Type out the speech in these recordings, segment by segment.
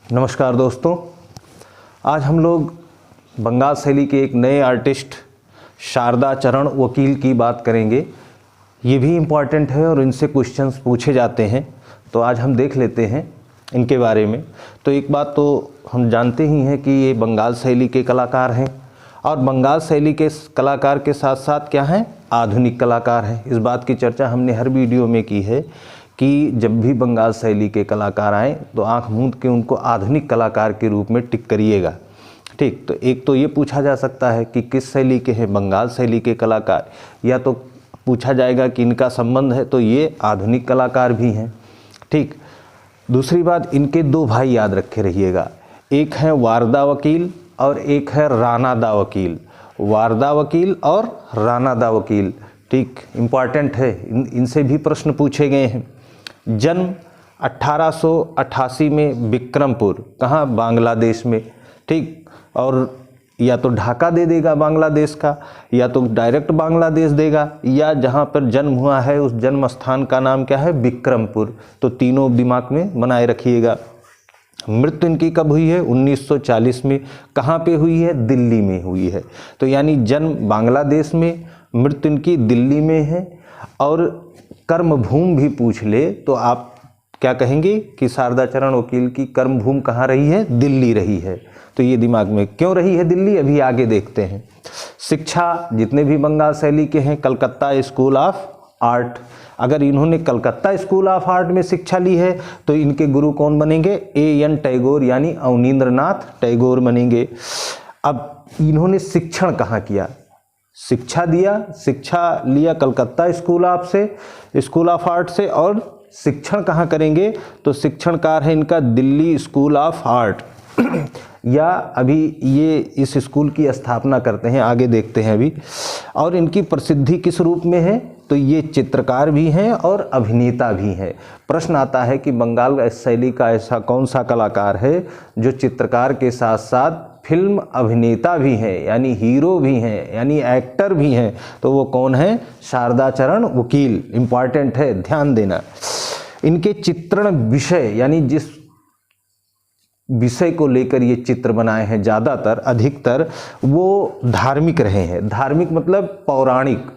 नमस्कार दोस्तों, आज हम लोग बंगाल शैली के एक नए आर्टिस्ट शारदा चरण वकील की बात करेंगे। ये भी इम्पॉर्टेंट है और इनसे क्वेश्चंस पूछे जाते हैं, तो आज हम देख लेते हैं इनके बारे में। तो एक बात तो हम जानते ही हैं कि ये बंगाल शैली के कलाकार हैं और बंगाल शैली के कलाकार के साथ साथ क्या हैं, आधुनिक कलाकार हैं। इस बात की चर्चा हमने हर वीडियो में की है कि जब भी बंगाल शैली के कलाकार आएँ तो आंख मूंद के उनको आधुनिक कलाकार के रूप में टिक करिएगा। ठीक, तो एक तो ये पूछा जा सकता है कि किस शैली के हैं बंगाल शैली के कलाकार, या तो पूछा जाएगा कि इनका संबंध है तो ये आधुनिक कलाकार भी हैं। ठीक, दूसरी बात, इनके दो भाई याद रखे रहिएगा, एक है वारदा वकील और एक है रानादा वकील। वारदा वकील और रानादा वकील, ठीक, इम्पॉर्टेंट है, इनसे भी प्रश्न पूछे गए हैं। जन्म 1888 में बिक्रमपुर, कहाँ, बांग्लादेश में। ठीक, और या तो ढाका दे देगा बांग्लादेश का, या तो डायरेक्ट बांग्लादेश देगा, या जहाँ पर जन्म हुआ है उस जन्म स्थान का नाम क्या है, बिक्रमपुर। तो तीनों दिमाग में बनाए रखिएगा। मृत्यु इनकी कब हुई है, 1940 में। कहाँ पे हुई है, दिल्ली में हुई है। तो यानी जन्म बांग्लादेश में, मृत्यु इनकी दिल्ली में है। और कर्मभूमि भी पूछ ले तो आप क्या कहेंगे कि शारदा चरण वकील की कर्मभूमि कहाँ रही है, दिल्ली रही है। तो ये दिमाग में क्यों रही है दिल्ली, अभी आगे देखते हैं। शिक्षा जितने भी बंगाल शैली के हैं, कलकत्ता स्कूल ऑफ आर्ट। अगर इन्होंने कलकत्ता स्कूल ऑफ आर्ट में शिक्षा ली है तो इनके गुरु कौन बनेंगे, A.N. टैगोर यानी अवनींद्रनाथ टैगोर बनेंगे। अब इन्होंने शिक्षण कहाँ किया, शिक्षा दिया, शिक्षा लिया कलकत्ता स्कूल ऑफ आर्ट से, और शिक्षण कहाँ करेंगे तो शिक्षणकार है इनका दिल्ली स्कूल ऑफ आर्ट या अभी ये इस स्कूल की स्थापना करते हैं, आगे देखते हैं अभी। और इनकी प्रसिद्धि किस रूप में है, तो ये चित्रकार भी हैं और अभिनेता भी हैं। प्रश्न आता है कि बंगाल शैली का ऐसा कौन सा कलाकार है जो चित्रकार के साथ साथ फिल्म अभिनेता भी हैं, यानी हीरो भी हैं, यानी एक्टर भी हैं, तो वो कौन है, शारदा चरण वकील। इम्पॉर्टेंट है, ध्यान देना। इनके चित्रण विषय, यानी जिस विषय को लेकर ये चित्र बनाए हैं ज़्यादातर अधिकतर वो धार्मिक रहे हैं। धार्मिक मतलब पौराणिक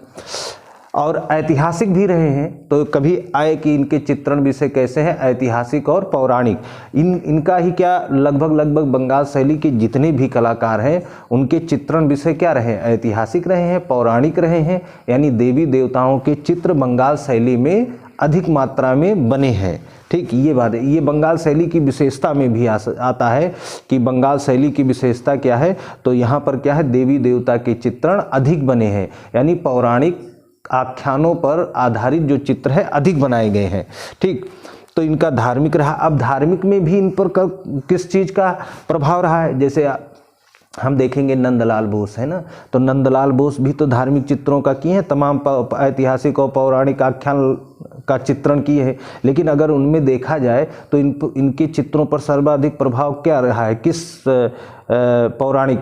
और ऐतिहासिक भी रहे हैं। तो कभी आए कि इनके चित्रण विषय कैसे हैं, ऐतिहासिक और पौराणिक। इनका ही क्या लगभग बंगाल शैली के जितने भी कलाकार हैं उनके चित्रण विषय क्या रहे, ऐतिहासिक रहे हैं, पौराणिक रहे हैं। यानी देवी देवताओं के चित्र बंगाल शैली में अधिक मात्रा में बने हैं। ठीक, ये बात है। ये बंगाल शैली की विशेषता में भी आता है कि बंगाल शैली की विशेषता क्या है, तो यहाँ पर क्या है, देवी देवता के चित्रण अधिक बने हैं, यानी पौराणिक आख्यानों पर आधारित जो चित्र है अधिक बनाए गए हैं। ठीक, तो इनका धार्मिक रहा। अब धार्मिक में भी इन पर किस चीज़ का प्रभाव रहा है, जैसे हम देखेंगे नंदलाल बोस है ना, तो नंदलाल बोस भी तो धार्मिक चित्रों का किए हैं, तमाम ऐतिहासिक और पौराणिक आख्यान का चित्रण किए हैं। लेकिन अगर उनमें देखा जाए तो इनके चित्रों पर सर्वाधिक प्रभाव क्या रहा है, किस पौराणिक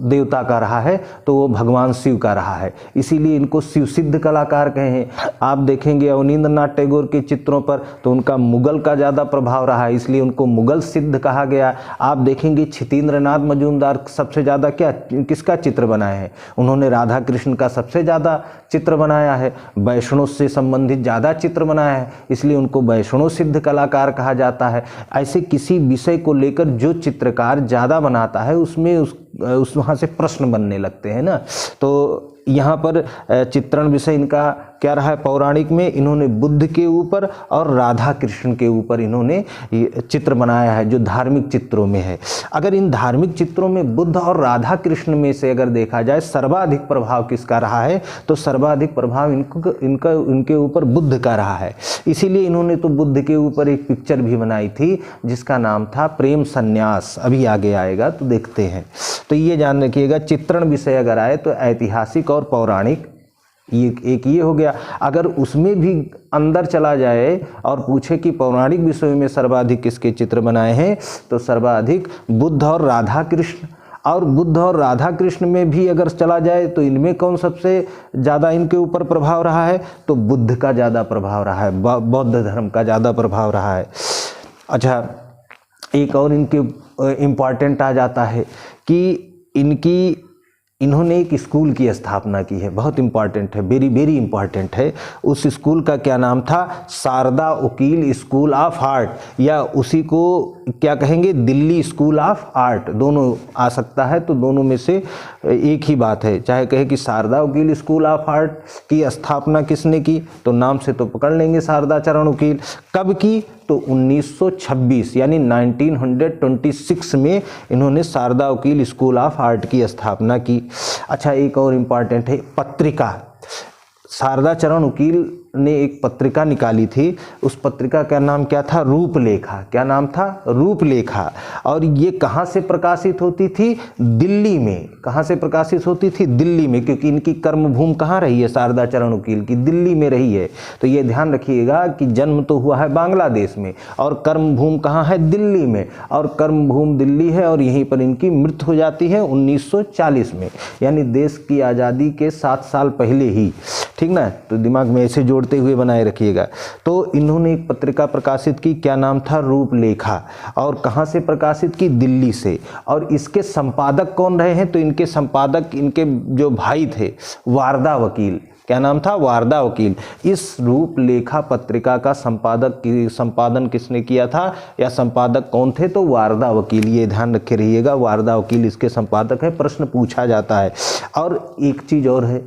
देवता का रहा है, तो वो भगवान शिव का रहा है। इसीलिए इनको शिव सिद्ध कलाकार कहे हैं। आप देखेंगे अवनींद्रनाथ टैगोर के चित्रों पर तो उनका मुगल का ज़्यादा प्रभाव रहा है, इसलिए उनको मुगल सिद्ध कहा गया। आप देखेंगे छितेंद्रनाथ मजूमदार सबसे ज़्यादा किसका चित्र बनाए हैं, उन्होंने राधा कृष्ण का सबसे ज़्यादा चित्र बनाया है, वैष्णव से संबंधित ज़्यादा चित्र बनाया है, इसलिए उनको वैष्णव सिद्ध कलाकार कहा जाता है। ऐसे किसी विषय को लेकर जो चित्रकार ज़्यादा बनाता है उसमें उस वहाँ से प्रश्न बनने लगते हैं ना। तो यहाँ पर चित्रण विषय इनका क्या रहा है, पौराणिक में इन्होंने बुद्ध के ऊपर और राधा कृष्ण के ऊपर इन्होंने चित्र बनाया है जो धार्मिक चित्रों में है। अगर इन धार्मिक चित्रों में बुद्ध और राधा कृष्ण में से अगर देखा जाए सर्वाधिक प्रभाव किसका रहा है, तो सर्वाधिक प्रभाव इनके ऊपर बुद्ध का रहा है। इसीलिए इन्होंने तो बुद्ध के ऊपर एक पिक्चर भी बनाई थी जिसका नाम था प्रेम संन्यास, अभी आगे आएगा तो देखते हैं। तो ये जान रखिएगा, चित्रण विषय अगर आए तो ऐतिहासिक और पौराणिक, ये एक ये हो गया। अगर उसमें भी अंदर चला जाए और पूछे कि पौराणिक विषयों में सर्वाधिक किसके चित्र बनाए हैं, तो सर्वाधिक बुद्ध और राधा कृष्ण। और बुद्ध और राधा कृष्ण में भी अगर चला जाए तो इनमें कौन सबसे ज़्यादा इनके ऊपर प्रभाव रहा है, तो बुद्ध का ज़्यादा प्रभाव रहा है, बौद्ध धर्म का ज़्यादा प्रभाव रहा है। अच्छा, एक और इनके इम्पॉर्टेंट आ जाता है कि इन्होंने एक स्कूल की स्थापना की है, बहुत इम्पॉर्टेंट है, वेरी वेरी इम्पॉर्टेंट है। उस स्कूल का क्या नाम था? शारदा वकील स्कूल ऑफ आर्ट, या उसी को क्या कहेंगे, दिल्ली स्कूल ऑफ आर्ट, दोनों आ सकता है। तो दोनों में से एक ही बात है, चाहे कहे कि शारदा वकील स्कूल ऑफ आर्ट की स्थापना किसने की, तो नाम से तो पकड़ लेंगे शारदा चरण वकील। कब की? तो 1926 यानी 1926 में इन्होंने शारदा वकील स्कूल ऑफ आर्ट की स्थापना की। अच्छा, एक और इम्पॉर्टेंट है पत्रिका। शारदा चरण वकील ने एक पत्रिका निकाली थी, उस पत्रिका का नाम क्या था? रूपलेखा। क्या नाम था? रूपलेखा। और ये कहाँ से प्रकाशित होती थी? दिल्ली में। कहाँ से प्रकाशित होती थी? दिल्ली में, क्योंकि इनकी कर्मभूमि कहाँ रही है शारदा चरण वकील की? दिल्ली में रही है। तो ये ध्यान रखिएगा कि जन्म तो हुआ है बांग्लादेश में और कर्मभूमि कहाँ है? दिल्ली में, और कर्मभूमि दिल्ली है और यहीं पर इनकी मृत्यु हो जाती है 1940 में, यानी देश की आज़ादी के 7 साल पहले ही। ठीक ना? तो दिमाग में ऐसे जोड़ते हुए बनाए रखिएगा। तो इन्होंने एक पत्रिका प्रकाशित की, क्या नाम था? रूपलेखा। और कहाँ से प्रकाशित की? दिल्ली से। और इसके संपादक कौन रहे हैं? तो इनके संपादक इनके जो भाई थे, वारदा वकील। क्या नाम था? वारदा वकील। इस रूपलेखा पत्रिका का संपादन किसने किया था, या संपादक कौन थे? तो वारदा वकील। ये ध्यान रखे रहिएगा, वारदा वकील इसके संपादक है, प्रश्न पूछा जाता है। और एक चीज और है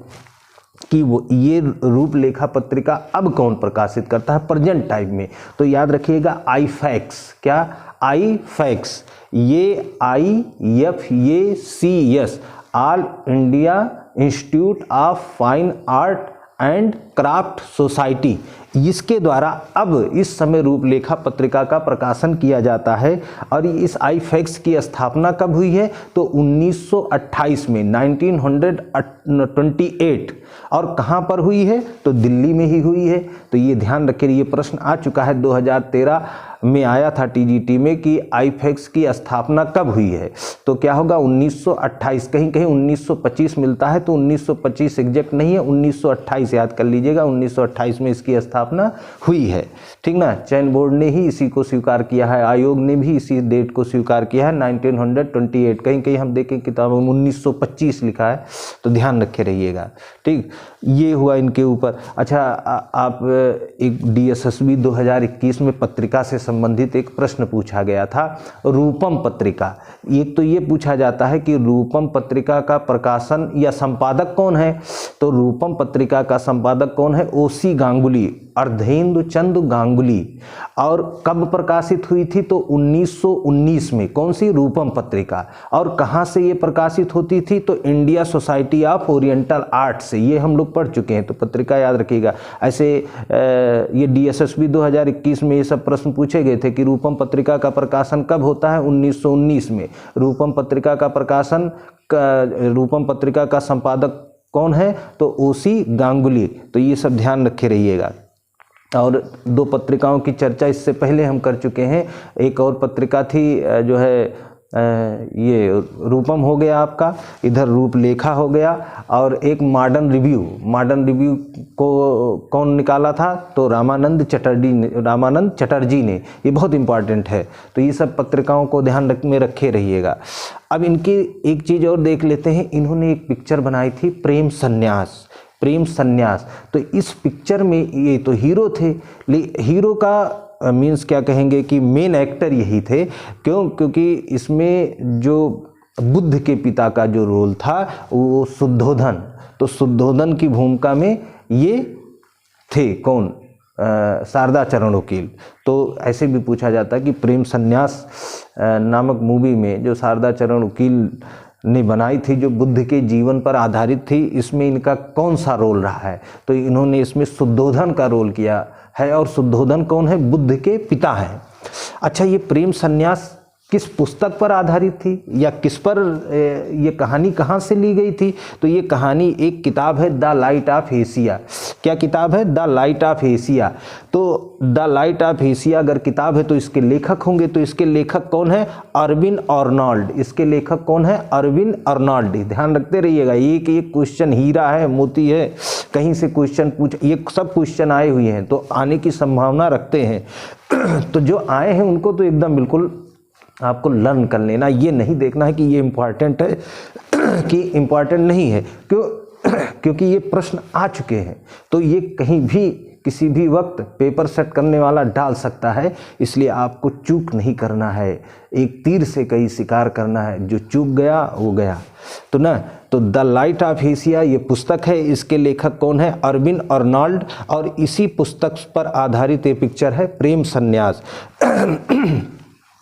कि वो ये रूपलेखा पत्रिका अब कौन प्रकाशित करता है? प्रेजेंट टाइम में। तो याद रखिएगा आईफैक्स। क्या? आईफैक्स। ये IFACS, all India institute of fine art and craft society, इसके द्वारा अब इस समय रूपलेखा पत्रिका का प्रकाशन किया जाता है। और इस आईफैक्स की स्थापना कब हुई है? तो 1928 में, 1928। और कहाँ पर हुई है? तो दिल्ली में ही हुई है। तो ये ध्यान रखिए, ये प्रश्न आ चुका है 2013 में, आया था TGT में कि आईफैक्स की स्थापना कब हुई है। तो क्या होगा? 1928। कहीं कहीं 1925 मिलता है, तो 1925 एग्जैक्ट नहीं है, 1928 याद कर लीजिएगा। 1928 में इसकी स्थापना हुई है। ठीक ना? चयन बोर्ड ने ही इसी को स्वीकार किया है, आयोग ने भी इसी डेट को स्वीकार किया है, 1928। कहीं कहीं हम देखें किताबों में 1925 लिखा है, तो ध्यान रखे रहिएगा। ठीक, ये हुआ इनके ऊपर। अच्छा, आप एक DSSB 2021 में पत्रिका से संबंधित एक प्रश्न पूछा गया था, रूपम पत्रिका। एक तो ये पूछा जाता है कि रूपम पत्रिका का प्रकाशन या संपादक कौन है? तो रूपम पत्रिका का संपादक कौन है? OC गांगुली, अर्धेंदु चंद गांगुली। और कब प्रकाशित हुई थी? तो 1919 में। कौन सी? रूपम पत्रिका। और कहाँ से ये प्रकाशित होती थी? तो India society of oriental art से। ये हम लोग पढ़ चुके हैं, तो पत्रिका याद रखिएगा। ऐसे ये DSSB 2021 में ये सब प्रश्न पूछे गए थे कि रूपम पत्रिका का प्रकाशन कब होता है? 1919 में। रूपम पत्रिका का संपादक कौन है? तो OC गांगुली। तो ये सब ध्यान रखे रहिएगा। और 2 पत्रिकाओं की चर्चा इससे पहले हम कर चुके हैं। एक और पत्रिका थी जो है ये रूपम हो गया आपका, इधर रूपलेखा हो गया, और एक मॉडर्न रिव्यू को कौन निकाला था? तो रामानंद चटर्जी ने। ये बहुत इंपॉर्टेंट है। तो ये सब पत्रिकाओं को ध्यान में रखे रहिएगा। अब इनकी एक चीज़ और देख लेते हैं, इन्होंने एक पिक्चर बनाई थी, प्रेम संन्यास। तो इस पिक्चर में ये तो हीरो थे, हीरो का मीन्स क्या कहेंगे कि मेन एक्टर यही थे। क्यों? क्योंकि इसमें जो बुद्ध के पिता का जो रोल था वो शुद्धोधन, तो शुद्धोधन की भूमिका में ये थे कौन? शारदा चरण वकील। तो ऐसे भी पूछा जाता है कि प्रेम संन्यास नामक मूवी में जो शारदा चरण वकील ने बनाई थी, जो बुद्ध के जीवन पर आधारित थी, इसमें इनका कौन सा रोल रहा है? तो इन्होंने इसमें शुद्धोधन का रोल किया है। और शुद्धोधन कौन है? बुद्ध के पिता हैं। अच्छा, ये प्रेम संन्यास किस पुस्तक पर आधारित थी या किस पर ये कहानी कहाँ से ली गई थी? तो ये कहानी एक किताब है, द लाइट ऑफ एशिया। क्या किताब है? The light of Asia. तो द लाइट ऑफ एशिया अगर किताब है तो इसके लेखक होंगे। तो इसके लेखक कौन है? अरविंद अर्नोल्ड। इसके लेखक कौन है? अरविंद अर्नोल्ड। ध्यान रखते रहिएगा, एक क्वेश्चन हीरा है, मोती है, कहीं से क्वेश्चन ये सब क्वेश्चन आए हुए हैं, तो आने की संभावना रखते हैं। तो जो आए हैं उनको तो एकदम बिल्कुल आपको लर्न कर लेना, ये नहीं देखना है कि ये इम्पॉर्टेंट है कि इम्पॉर्टेंट नहीं है। क्योंकि ये प्रश्न आ चुके हैं, तो ये कहीं भी किसी भी वक्त पेपर सेट करने वाला डाल सकता है, इसलिए आपको चूक नहीं करना है, एक तीर से कई शिकार करना है, जो चूक गया वो गया। तो द लाइट ऑफ एशिया ये पुस्तक है, इसके लेखक कौन है? अरविंद अर्नोल्ड, और इसी पुस्तक पर आधारित ये पिक्चर है प्रेम संन्यास।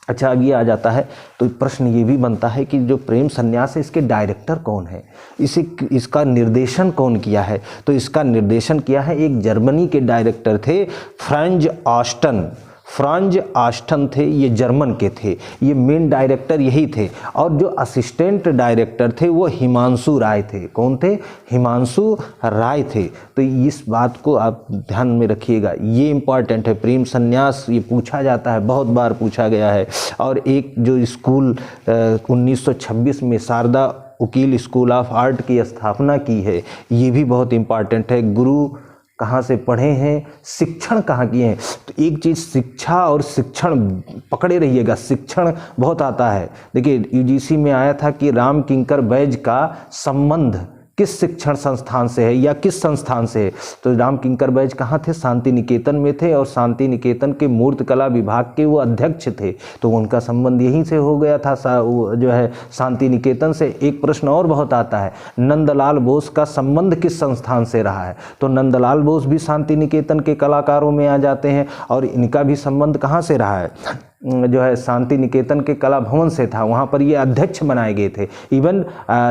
अच्छा, अब ये आ जाता है तो प्रश्न ये भी बनता है कि जो प्रेम संन्यास है इसके डायरेक्टर कौन है, इसका निर्देशन कौन किया है? तो इसका निर्देशन किया है एक जर्मनी के डायरेक्टर थे, फ्रांज ऑस्टन थे, ये जर्मन के थे, ये मेन डायरेक्टर यही थे। और जो असिस्टेंट डायरेक्टर थे वो हिमांशु राय थे। कौन थे? हिमांशु राय थे। तो इस बात को आप ध्यान में रखिएगा, ये इम्पॉर्टेंट है। प्रेम संन्यास ये पूछा जाता है, बहुत बार पूछा गया है। और एक जो स्कूल 1926 में शारदा उकील स्कूल ऑफ आर्ट की स्थापना की है, ये भी बहुत इम्पॉर्टेंट है। गुरु कहाँ से पढ़े हैं, शिक्षण कहाँ किए हैं। तो एक चीज़ शिक्षा और शिक्षण पकड़े रहिएगा, शिक्षण बहुत आता है। देखिए यूजीसी में आया था कि राम किंकर बैज का संबंध किस शिक्षण संस्थान से है या किस संस्थान से है। तो राम किंकर बैज कहाँ थे? शांति निकेतन में थे, और शांति निकेतन के मूर्त कला विभाग के वो अध्यक्ष थे, तो उनका संबंध यहीं से हो गया था, जो है शांति निकेतन से। एक प्रश्न और बहुत आता है, नंदलाल बोस का संबंध किस संस्थान से रहा है? तो नंदलाल बोस भी शांति निकेतन के कलाकारों में आ जाते हैं, और इनका भी संबंध कहाँ से रहा है? जो है शांति निकेतन के कला भवन से था, वहाँ पर ये अध्यक्ष बनाए गए थे। इवन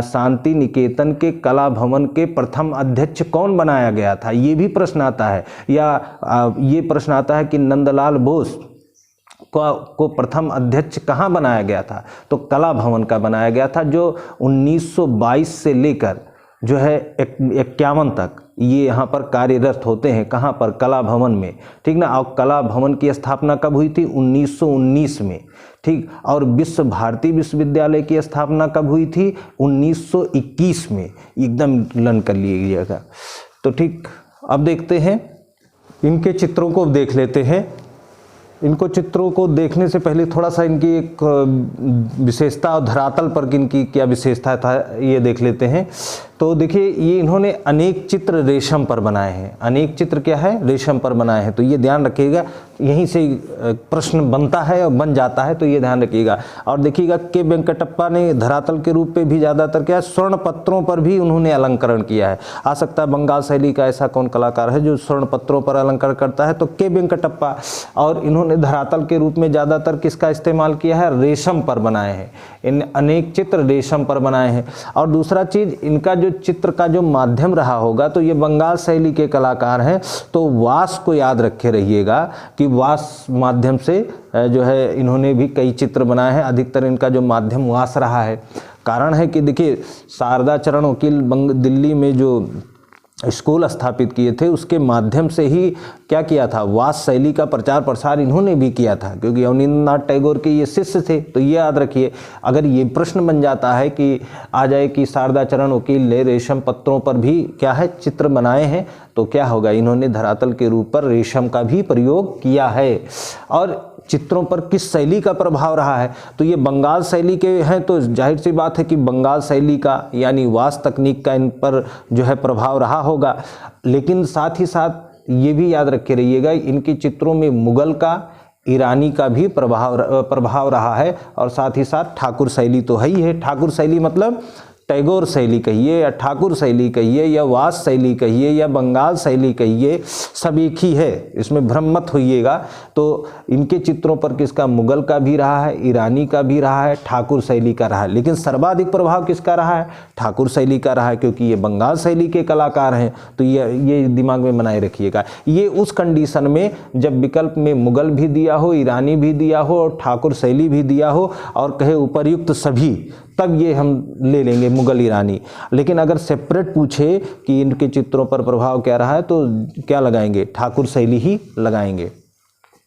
शांति निकेतन के कला भवन के प्रथम अध्यक्ष कौन बनाया गया था, ये भी प्रश्न आता है। या ये प्रश्न आता है कि नंदलाल बोस को प्रथम अध्यक्ष कहाँ बनाया गया था? तो कला भवन का बनाया गया था, जो 1922 से लेकर जो है 51 तक ये यहाँ पर कार्यरत होते हैं। कहाँ पर? कला भवन में, ठीक ना। और कला भवन की स्थापना कब हुई थी? 1919 में, ठीक। और विश्व भारती विश्वविद्यालय की स्थापना कब हुई थी? 1921 में। एकदम लर्न कर लीजिएगा। तो ठीक, अब देखते हैं, इनके चित्रों को देख लेते हैं। इनको चित्रों को देखने से पहले थोड़ा सा इनकी एक विशेषता और धरातल पर इनकी क्या विशेषता था ये देख लेते हैं। तो देखिए, ये इन्होंने अनेक चित्र रेशम पर बनाए हैं। अनेक चित्र क्या है? रेशम पर बनाए हैं। तो ये ध्यान रखिएगा, यहीं से प्रश्न बनता है और बन जाता है, तो ये ध्यान रखिएगा। और देखिएगा के वेंकटप्पा ने धरातल के रूप पे भी ज़्यादातर क्या है, स्वर्ण पत्रों पर भी उन्होंने अलंकरण किया है। आ सकता है बंगाल शैली का ऐसा कौन कलाकार है जो स्वर्ण पत्रों पर अलंकरण करता है, तो के वेंकटप्पा। और इन्होंने धरातल के रूप में ज़्यादातर किसका इस्तेमाल किया है? रेशम पर बनाए हैं। इन अनेक चित्र रेशम पर बनाए हैं। और दूसरा चीज़, इनका जो चित्र का जो माध्यम रहा होगा, तो ये बंगाल शैली के कलाकार हैं, तो वास को याद रखे रहिएगा कि वास माध्यम से जो है इन्होंने भी कई चित्र बनाए हैं। अधिकतर इनका जो माध्यम वास रहा है। कारण है कि देखिए, शारदा चरण वकील दिल्ली में जो स्कूल स्थापित किए थे, उसके माध्यम से ही क्या किया था? वास शैली का प्रचार प्रसार इन्होंने भी किया था, क्योंकि अवनींद्रनाथ टैगोर के ये शिष्य थे। तो ये याद रखिए, अगर ये प्रश्न बन जाता है कि आ जाए कि शारदा चरण वकील ने रेशम पत्रों पर भी क्या है चित्र बनाए हैं, तो क्या होगा? इन्होंने धरातल के रूप पर रेशम का भी प्रयोग किया है। और चित्रों पर किस शैली का प्रभाव रहा है? तो ये बंगाल शैली के हैं, तो जाहिर सी बात है कि बंगाल शैली का यानी वास तकनीक का इन पर जो है प्रभाव रहा होगा। लेकिन साथ ही साथ ये भी याद रखे रहिएगा, इनके चित्रों में मुगल का, ईरानी का भी प्रभाव रहा है। और साथ ही साथ ठाकुर शैली तो है ही है। ठाकुर शैली मतलब टैगोर शैली कहिए या ठाकुर शैली कहिए या वास शैली कहिए या बंगाल शैली कहिए, सब एक ही है, इसमें भ्रम मत होइएगा। तो इनके चित्रों पर किसका? मुगल का भी रहा है, ईरानी का भी रहा है, ठाकुर शैली का रहा है। लेकिन सर्वाधिक प्रभाव किसका रहा है? ठाकुर शैली का रहा है, क्योंकि ये बंगाल शैली के कलाकार हैं। तो ये दिमाग में बनाए रखिएगा। ये उस कंडीशन में जब विकल्प में मुगल भी दिया हो, ईरानी भी दिया हो और ठाकुर शैली भी दिया हो, और कहे उपर्युक्त सभी, तब ये हम ले लेंगे मुगल ईरानी। लेकिन अगर सेपरेट पूछे कि इनके चित्रों पर प्रभाव क्या रहा है, तो क्या लगाएंगे? ठाकुर शैली ही लगाएंगे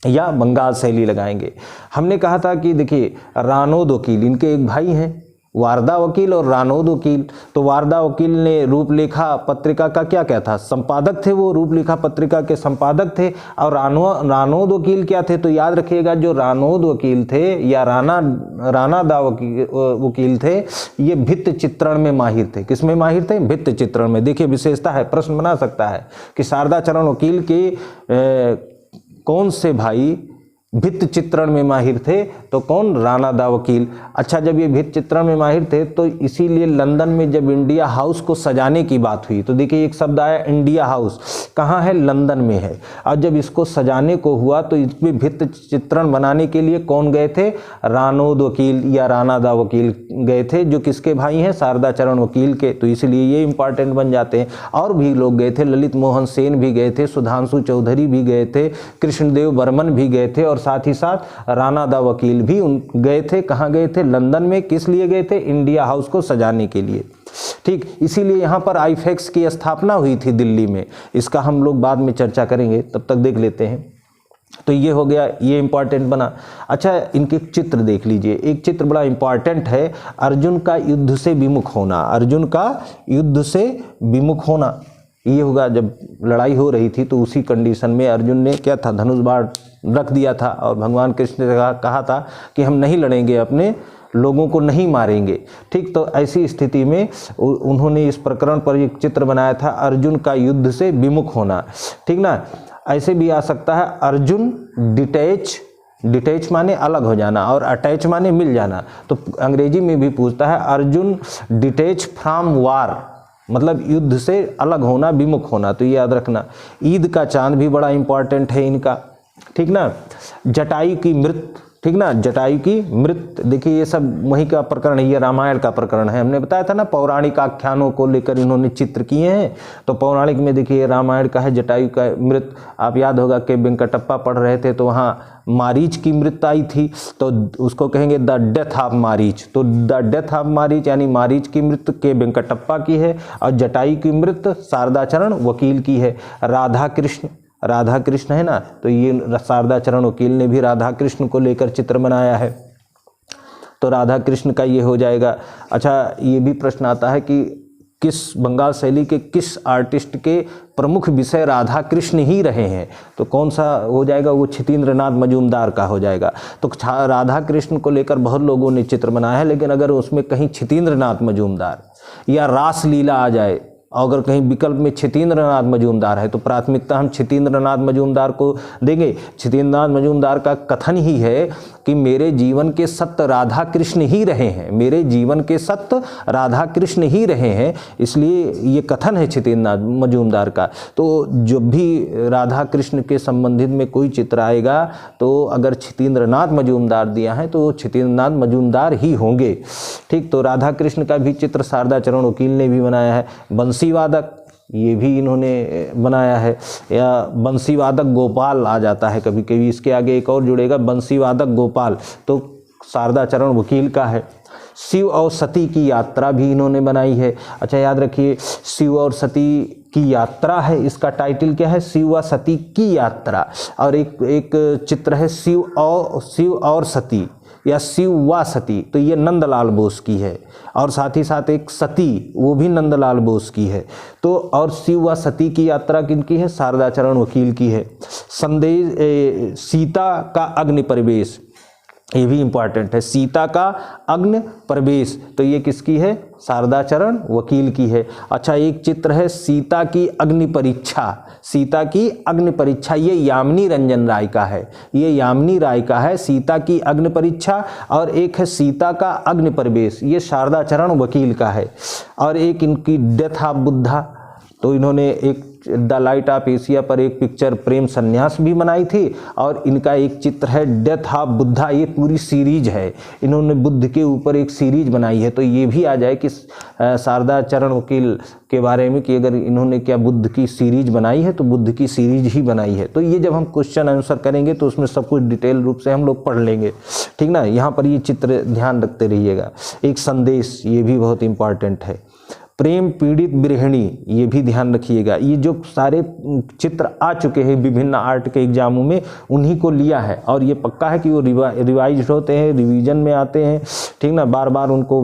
या बंगाल शैली लगाएंगे। हमने कहा था कि देखिए, रानोद वकील इनके एक भाई हैं, वारदा वकील और रानोद वकील। तो वारदा वकील ने रूपलेखा पत्रिका का क्या था, संपादक थे, वो रूपलेखा पत्रिका के संपादक थे। और रानोद वकील क्या थे, तो याद रखिएगा जो रानोद वकील थे या रानादा वकील थे, ये भित्त चित्रण में माहिर थे। किसमें माहिर थे? भित्त चित्रण में। देखिए विशेषता है, प्रश्न बना सकता है कि शारदा चरण वकील के कौन से भाई भित्त चित्रण में माहिर थे, तो कौन? रानादा वकील। अच्छा, जब ये भित्त चित्रण में माहिर थे तो इसीलिए लंदन में जब इंडिया हाउस को सजाने की बात हुई, तो देखिए एक शब्द आया इंडिया हाउस, कहाँ है? लंदन में है। और जब इसको सजाने को हुआ तो इसमें भित्त चित्रण बनाने के लिए कौन गए थे? रानोद वकील या रानादा वकील गए थे, जो किसके भाई हैं? शारदा चरण वकील के। तो इसलिए ये इंपॉर्टेंट बन जाते हैं। और भी लोग गए थे, ललित मोहन सेन भी गए थे, सुधांशु चौधरी भी गए थे, कृष्णदेव बर्मन भी गए थे, और साथ ही साथ रानादा वकील भी गए थे। कहाँ गए थे? लंदन में। किस लिए गए थे? इंडिया हाउस को सजाने के लिए। ठीक, इसीलिए यहाँ पर आईफेक्स की स्थापना हुई थी दिल्ली में। इसका हम लोग बाद में चर्चा करेंगे, तब तक देख लेते हैं। तो ये हो गया, ये इंपॉर्टेंट बना। अच्छा, इनके चित्र देख लीजिए। एक चित्र बड़ा इंपॉर्टेंट है, अर्जुन का युद्ध से विमुख होना। अर्जुन का युद्ध से विमुख होना ये होगा, जब लड़ाई हो रही थी तो उसी कंडीशन में अर्जुन ने क्या था? धनुष बाण रख दिया था और भगवान कृष्ण ने कहा था कि हम नहीं लड़ेंगे, अपने लोगों को नहीं मारेंगे। ठीक, तो ऐसी स्थिति में उन्होंने इस प्रकरण पर एक चित्र बनाया था, अर्जुन का युद्ध से विमुख होना। ठीक ना, ऐसे भी आ सकता है अर्जुन डिटैच माने अलग हो जाना और अटैच माने मिल जाना। तो अंग्रेजी में भी पूछता है अर्जुन डिटैच फ्रॉम वार, मतलब युद्ध से अलग होना, विमुख होना। तो ये याद रखना। ईद का चांद भी बड़ा इंपॉर्टेंट है इनका। ठीक ना, जटायु की मृत, ठीक ना, जटायु की मृत। देखिए ये सब वही का प्रकरण है, ये रामायण का प्रकरण है। हमने बताया था ना, पौराणिक आख्यानों को लेकर इन्होंने चित्र किए हैं। तो पौराणिक में देखिए रामायण का है, जटायु का मृत। आप याद होगा कि वेंकटप्पा पढ़ रहे थे तो वहाँ मारीच की मृत आई थी, तो उसको कहेंगे द डेथ ऑफ मारीच। तो द डेथ ऑफ मारीच यानी मारीच की मृत के वेंकटप्पा की है, और जटायु की मृत शारदा चरण वकील की है। राधा कृष्ण है ना, तो ये शारदा चरण वकील ने भी राधा कृष्ण को लेकर चित्र बनाया है। तो राधा कृष्ण का ये हो जाएगा। अच्छा, ये भी प्रश्न आता है कि किस बंगाल शैली के किस आर्टिस्ट के प्रमुख विषय राधा कृष्ण ही रहे हैं, तो कौन सा हो जाएगा? वो छितेंद्रनाथ मजूमदार का हो जाएगा। तो राधा कृष्ण को लेकर बहुत लोगों ने चित्र बनाया है, लेकिन अगर उसमें कहीं छितेंद्रनाथ मजूमदार या रासलीला आ जाए, अगर कहीं विकल्प में छितेंद्रनाथ मजूमदार है, तो प्राथमिकता हम छितेंद्रनाथ मजूमदार को देंगे। छितेंद्रनाथ मजूमदार का कथन ही है कि मेरे जीवन के सत्य राधा कृष्ण ही रहे हैं, मेरे जीवन के सत्य राधा कृष्ण ही रहे हैं, इसलिए ये कथन है छितेंद्रनाथ मजूमदार का। तो जब भी राधा कृष्ण के संबंधित में कोई चित्र आएगा, तो अगर छितेंद्रनाथ मजूमदार दिया है तो चितेंद्रनाथ मजूमदार ही होंगे। ठीक, तो राधा कृष्ण का भी चित्र शारदा चरण वकील ने भी बनाया है। बंसीवादक, ये भी इन्होंने बनाया है, या बंसीवादक गोपाल आ जाता है कभी कभी, इसके आगे एक और जुड़ेगा बंसीवादक गोपाल, तो शारदा चरण वकील का है। शिव और सती की यात्रा भी इन्होंने बनाई है। अच्छा, याद रखिए, शिव और सती की यात्रा है, इसका टाइटल क्या है? शिव व सती की यात्रा। और एक चित्र है शिव और सती या शिव व सती, तो ये नंदलाल बोस की है। और साथ ही साथ एक सती, वो भी नंदलाल बोस की है। तो और शिव व सती की यात्रा किनकी है? शारदा चरण वकील की है। संदेश सीता का अग्नि प्रवेश, ये भी इंपॉर्टेंट है। सीता का अग्नि प्रवेश, तो ये किसकी है? शारदा चरण वकील की है। अच्छा, एक चित्र है सीता की अग्नि परीक्षा। सीता की अग्नि परीक्षा, ये यामिनी रंजन राय का है, ये यामिनी राय का है, सीता की अग्नि परीक्षा। और एक है सीता का अग्नि प्रवेश, ये शारदा चरण वकील का है। और एक इनकी डेथ ऑफ बुद्धा, तो इन्होंने एक द लाइट ऑफ एशिया पर एक पिक्चर प्रेम संन्यास भी बनाई थी, और इनका एक चित्र है डेथ ऑफ बुद्धा। ये पूरी सीरीज है, इन्होंने बुद्ध के ऊपर एक सीरीज बनाई है। तो ये भी आ जाए कि शारदा चरण वकील के बारे में कि अगर इन्होंने क्या बुद्ध की सीरीज बनाई है, तो बुद्ध की सीरीज ही बनाई है। तो ये जब हम क्वेश्चन आंसर करेंगे तो उसमें सब कुछ डिटेल रूप से हम लोग पढ़ लेंगे। ठीक ना, यहाँ पर ये चित्र ध्यान रखते रहिएगा। एक संदेश, ये भी बहुत इंपॉर्टेंट है। प्रेम पीड़ित गृहिणी, ये भी ध्यान रखिएगा। ये जो सारे चित्र आ चुके हैं विभिन्न आर्ट के एग्जामों में, उन्हीं को लिया है, और ये पक्का है कि वो रिवाइज होते हैं, रिवीजन में आते हैं। ठीक ना, बार बार उनको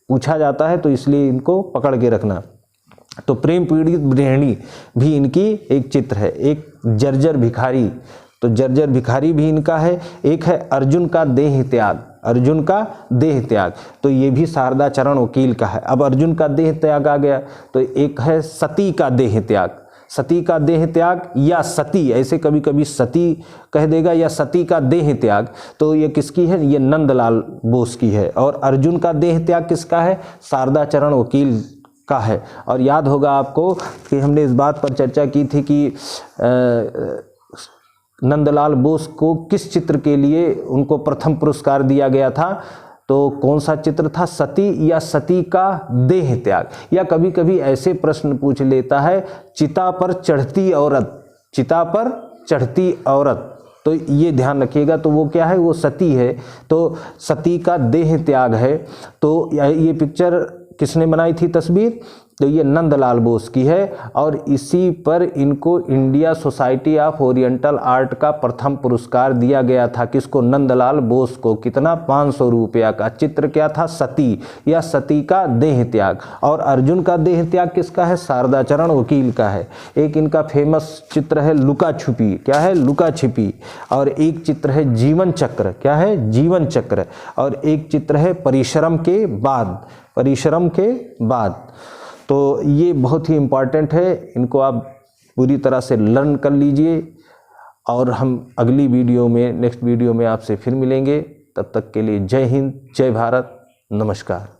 पूछा जाता है, तो इसलिए इनको पकड़ के रखना। तो प्रेम पीड़ित गृहिणी भी इनकी एक चित्र है। एक जर्जर भिखारी, तो जर्जर भिखारी भी इनका है। एक है अर्जुन का देह त्याग, अर्जुन का देह त्याग, तो ये भी शारदा चरण वकील का है। अब अर्जुन का देह त्याग आ गया, तो एक है सती का देह त्याग, सती का देह त्याग या सती, ऐसे कभी कभी सती कह देगा या सती का देह त्याग, तो ये किसकी है? ये नंदलाल बोस की है। और अर्जुन का देह त्याग किसका है? शारदा चरण वकील का है। और याद होगा आपको कि हमने इस बात पर चर्चा की थी कि नंदलाल बोस को किस चित्र के लिए उनको प्रथम पुरस्कार दिया गया था, तो कौन सा चित्र था? सती या सती का देह त्याग। या कभी कभी ऐसे प्रश्न पूछ लेता है, चिता पर चढ़ती औरत, चिता पर चढ़ती औरत, तो ये ध्यान रखिएगा, तो वो क्या है? वो सती है, तो सती का देह त्याग है। तो ये पिक्चर किसने बनाई थी तस्वीर? तो ये नंदलाल बोस की है। और इसी पर इनको India society of oriental art का प्रथम पुरस्कार दिया गया था। किसको? नंदलाल बोस को। कितना? 500 रुपया का। चित्र क्या था? सती या सती का देह त्याग। और अर्जुन का देह त्याग किसका है? शारदा चरण वकील का है। एक इनका फेमस चित्र है लुका छुपी, क्या है? लुका छिपी। और एक चित्र है जीवन चक्र, क्या है? जीवन चक्र। और एक चित्र है परिश्रम के बाद, परिश्रम के बाद। तो ये बहुत ही इम्पॉर्टेंट है, इनको आप पूरी तरह से लर्न कर लीजिए। और हम अगली वीडियो में, नेक्स्ट वीडियो में आपसे फिर मिलेंगे। तब तक के लिए जय हिंद, जय भारत, नमस्कार।